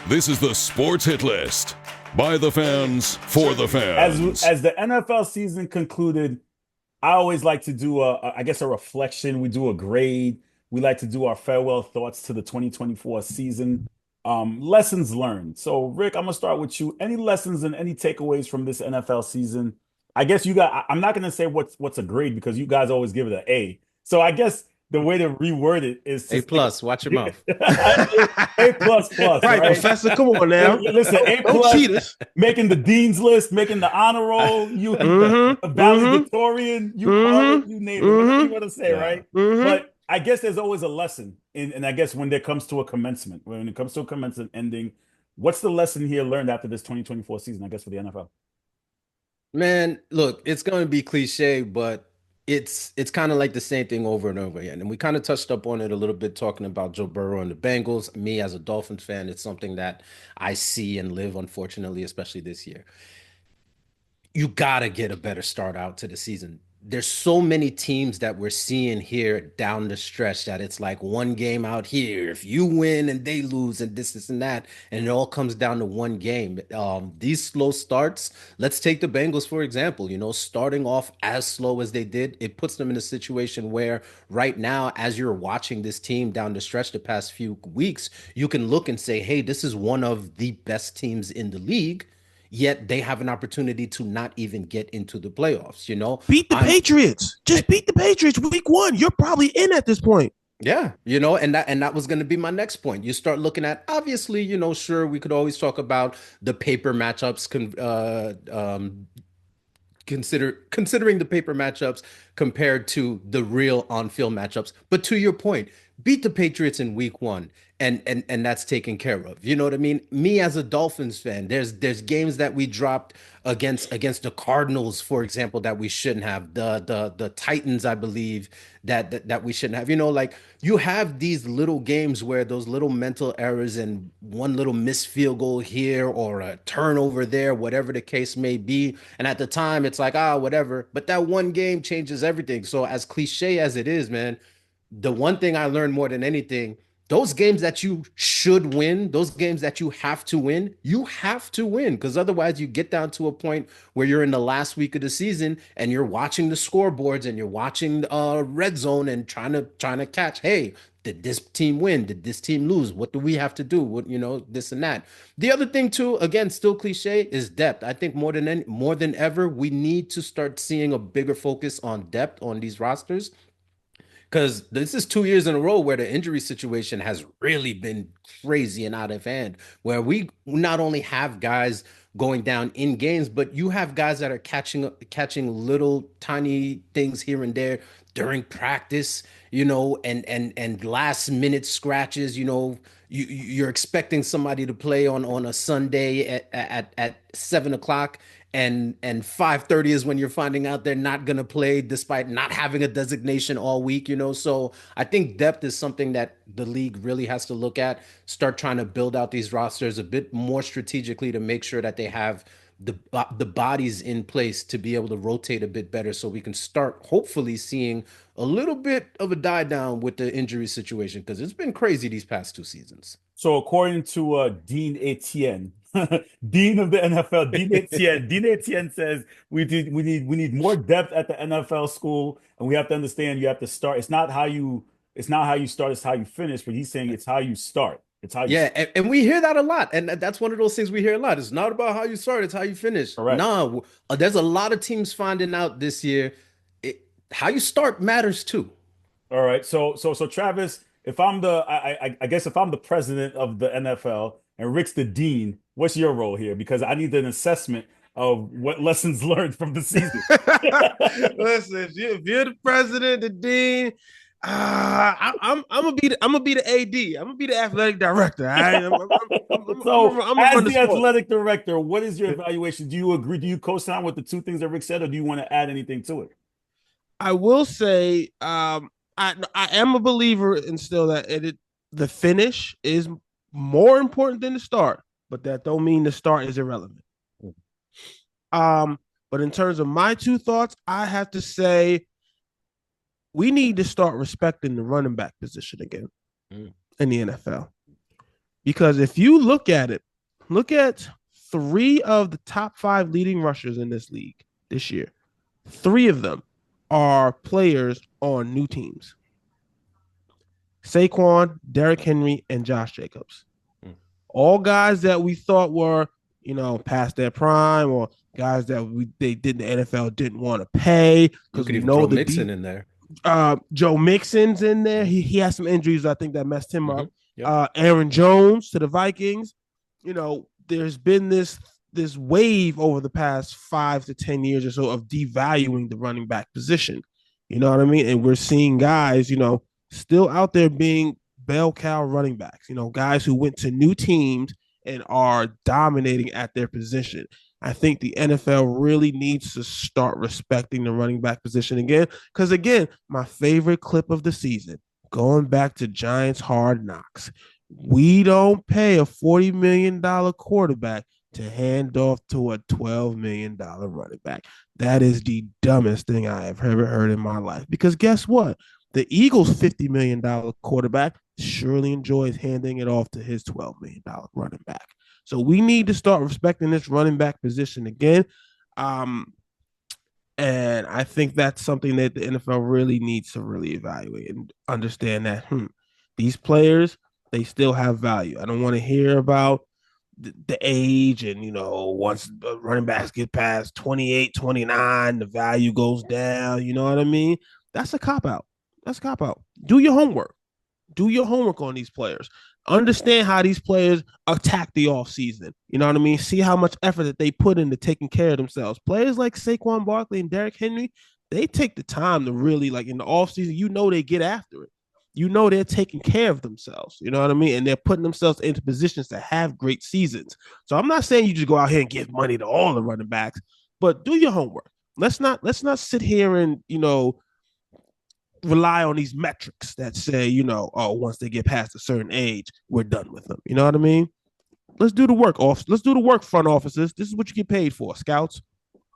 This is the Sports Hit List. By the fans, for the fans. As the NFL season concluded, I always like to do I guess a reflection. We do a grade. We like to do our farewell thoughts to the 2024 season. Lessons learned. So, Rick, I'm gonna start with you. Any lessons and any takeaways from this NFL season? I guess you got. I'm not gonna say what's a grade because you guys always give it an A. So I guess the way to reword it is to A plus. Watch your mouth. A plus plus. Right, Right, Professor. Come on now. Listen, A Don't cheat plus, us. making the dean's list, making the honor roll. You the valedictorian. You call it. You name it. Whatever you want to say, right? But I guess there's always a lesson, and I guess when it comes to a commencement, when it comes to a commencement ending, what's the lesson here learned after this 2024 season? I guess for the NFL. Man, look, it's going to be cliche, but it's kind of like the same thing over and over again. And we kind of touched up on it a little bit talking about Joe Burrow and the Bengals. Me as a Dolphins fan, it's something that I see and live, unfortunately, especially this year. You got to get a better start out to the season. There's so many teams that we're seeing here down the stretch that it's like one game out here. If you win and they lose and this and that, and it all comes down to one game. These slow starts, let's take the Bengals, for example, starting off as slow as they did, it puts them in a situation where right now, as you're watching this team down the stretch the past few weeks, you can look and say, hey, this is one of the best teams in the league. Yet they have an opportunity to not even get into the playoffs, Beat the Patriots. Just beat the Patriots week 1. You're probably in at this point. Yeah, and that was going to be my next point. You start looking at, obviously, sure, we could always talk about the paper matchups, considering the paper matchups compared to the real on-field matchups. But to your point, beat the Patriots in week 1. And that's taken care of. You know what I mean? Me as a Dolphins fan, there's games that we dropped against the Cardinals, for example, that we shouldn't have. The Titans, I believe, that we shouldn't have. Like you have these little games where those little mental errors and one little missed field goal here or a turnover there, whatever the case may be. And at the time, it's like, whatever. But that one game changes everything. So as cliche as it is, man, the one thing I learned more than anything, those games that you should win, those games that you have to win because otherwise you get down to a point where you're in the last week of the season and you're watching the scoreboards and you're watching red zone and trying to catch, hey, did this team win? Did this team lose? What do we have to do? What, this and that. The other thing too, again, still cliche, is depth. I think more than ever, we need to start seeing a bigger focus on depth on these rosters. Because this is 2 years in a row where the injury situation has really been crazy and out of hand, where we not only have guys going down in games, but you have guys that are catching little tiny things here and there during practice, and last minute scratches. You're expecting somebody to play on a Sunday at 7 o'clock. And 5:30 is when you're finding out they're not going to play despite not having a designation all week, So I think depth is something that the league really has to look at, start trying to build out these rosters a bit more strategically to make sure that they have the bodies in place to be able to rotate a bit better so we can start hopefully seeing a little bit of a die down with the injury situation because it's been crazy these past 2 seasons. So according to Dean Etienne, Dean of the NFL, Dean Etienne says we need more depth at the NFL school, and we have to understand you have to start. It's not how you start, it's how you finish. But he's saying it's how you start. It's how you start. And we hear that a lot, and that's one of those things we hear a lot. It's not about how you start; it's how you finish. Correct. No, there's a lot of teams finding out this year how you start matters too. All right, so Travis, if I'm I guess if I'm the president of the NFL and Rick's the dean, what's your role here? Because I need an assessment of what lessons learned from the season. Listen, if you're the president, the dean, I'm gonna be the AD. I'm gonna be the athletic director. As the athletic director, what is your evaluation? Do you agree? Do you co-sign with the 2 things that Rick said, or do you want to add anything to it? I will say, I am a believer in still that the finish is more important than the start, but that don't mean the start is irrelevant. But in terms of my 2 thoughts, I have to say we need to start respecting the running back position again in the NFL. Because if you look at 3 of the top 5 leading rushers in this league this year. 3 of them are players on new teams. Saquon, Derrick Henry, and Josh Jacobs. All guys that we thought were, past their prime, or guys that they did the NFL didn't want to pay because we know the Mixon in there. Joe Mixon's in there. He has some injuries, I think, that messed him up. Yep. Aaron Jones to the Vikings. There's been this wave over the past 5 to 10 years or so of devaluing the running back position. You know what I mean? And we're seeing guys, still out there being bell cow running backs, guys who went to new teams and are dominating at their position. I think the NFL really needs to start respecting the running back position again. Because, again, my favorite clip of the season, going back to Giants Hard Knocks, we don't pay a $40 million quarterback to hand off to a $12 million running back. That is the dumbest thing I have ever heard in my life. Because guess what? The Eagles' $50 million quarterback surely enjoys handing it off to his $12 million running back. So we need to start respecting this running back position again. And I think that's something that the NFL really needs to really evaluate and understand that these players, they still have value. I don't want to hear about the age and, once the running backs get past 28, 29, the value goes down. You know what I mean? That's a cop-out. Do your homework. Do your homework on these players. Understand how these players attack the offseason. You know what I mean? See how much effort that they put into taking care of themselves. Players like Saquon Barkley and Derrick Henry, they take the time to really, in the offseason, they get after it. They're taking care of themselves. You know what I mean? And they're putting themselves into positions to have great seasons. So I'm not saying you just go out here and give money to all the running backs, but do your homework. Let's not sit here and, rely on these metrics that say, once they get past a certain age, we're done with them. You know what I mean? Let's do the work. Let's do the work, front offices. This is what you get paid for. Scouts,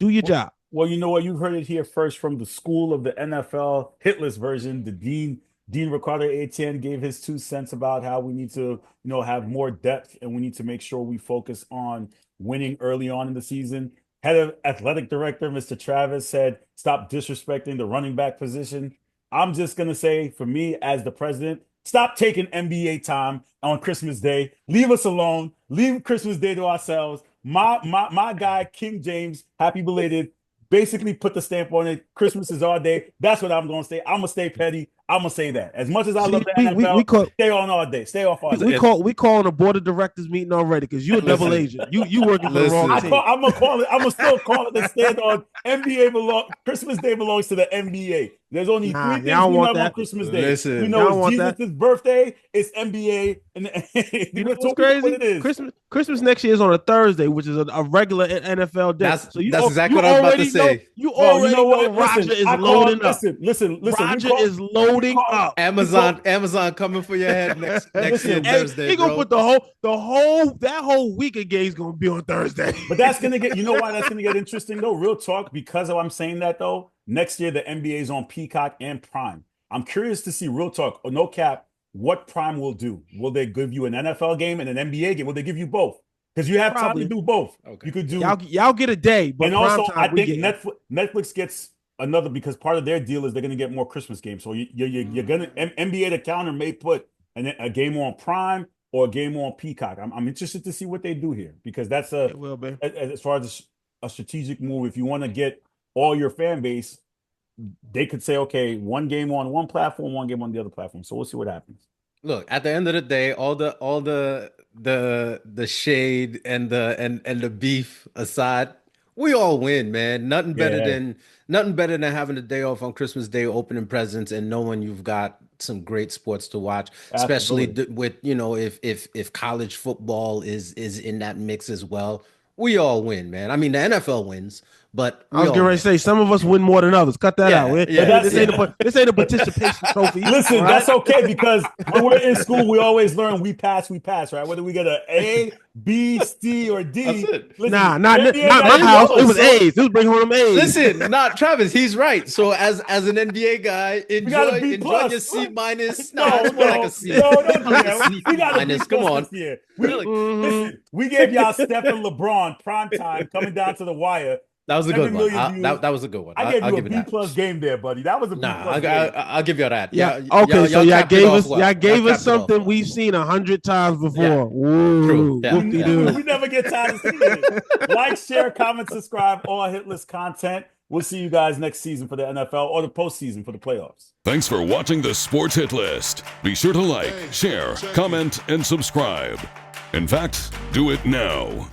do your job. Well, you know what? You've heard it here first from the school of the NFL hitless version. The Dean Ricardo Etienne gave his 2 cents about how we need to, have more depth and we need to make sure we focus on winning early on in the season. Head of athletic director, Mr. Travis, said, stop disrespecting the running back position. I'm just going to say, for me as the president, stop taking NBA time on Christmas Day. Leave us alone. Leave Christmas Day to ourselves. My guy, King James, happy belated, basically put the stamp on it. Christmas is our day. That's what I'm going to say. I'm going to stay petty. I'm going to say that. As much as I love the NFL, stay on all day. Stay off all day. We calling a board of directors meeting already because you're a double agent. You working for the wrong team. I'm going to call it. I'm going to still call it the stand on NBA Christmas Day belongs to the NBA. There's only 3 things we know on Christmas Day. We know it's Jesus' birthday. It's NBA. And you know what's crazy? What it is. Christmas next year is on a Thursday, which is a regular NFL day. That's exactly what I was about to say. You already know Roger is loading up. Listen. Roger is loading up. Amazon coming for your head next year Thursday. He gonna put that whole week of games gonna be on Thursday. But that's gonna get. You know why that's gonna get interesting though? Real talk. Because I'm saying that though. Next year, the NBA is on Peacock and Prime. I'm curious to see, real talk, no cap, what Prime will do. Will they give you an NFL game and an NBA game? Will they give you both? Because you have time to do both. Okay. You could do y'all get a day, but and also I think Netflix gets another because part of their deal is they're going to get more Christmas games. So you're going to NBA the counter may put a game on Prime or a game on Peacock. I'm interested to see what they do here because that's as far as a strategic move. If you want to get all your fan base, they could say, okay, one game on one platform, one game on the other platform. So we'll see what happens. Look, at the end of the day, all the shade and the beef aside, we all win, man. Nothing better than having a day off on Christmas Day, opening presents, and knowing you've got some great sports to watch, especially with if college football is in that mix as well. We all win, man. I mean, the NFL wins, but I was getting ready to say some of us win more than others. Cut that out. This ain't a participation trophy. Listen, right? That's okay because when we're in school, we always learn we pass, right? Whether we get an A, B, C, or D. That's it. Listen, not my house. It was A's. It was bringing home them A's. Listen, not Travis. He's right. So as an NBA guy, enjoy your C minus. No, it's more like a C. No, we got a B Come on. Listen, we gave y'all Steph and LeBron prime time coming down to the wire. That was a good one. That was a good one. I gave you a B plus game there, buddy. That was a B plus game. I'll give you that. Yeah. Okay. So y'all gave us something we've seen 100 times before. Yeah. True. Yeah. We never get tired of seeing it. Like, share, comment, subscribe. All Hit List content. We'll see you guys next season for the NFL or the postseason for the playoffs. Thanks for watching the Sports Hit List. Be sure to like, share, comment, and subscribe. In fact, do it now.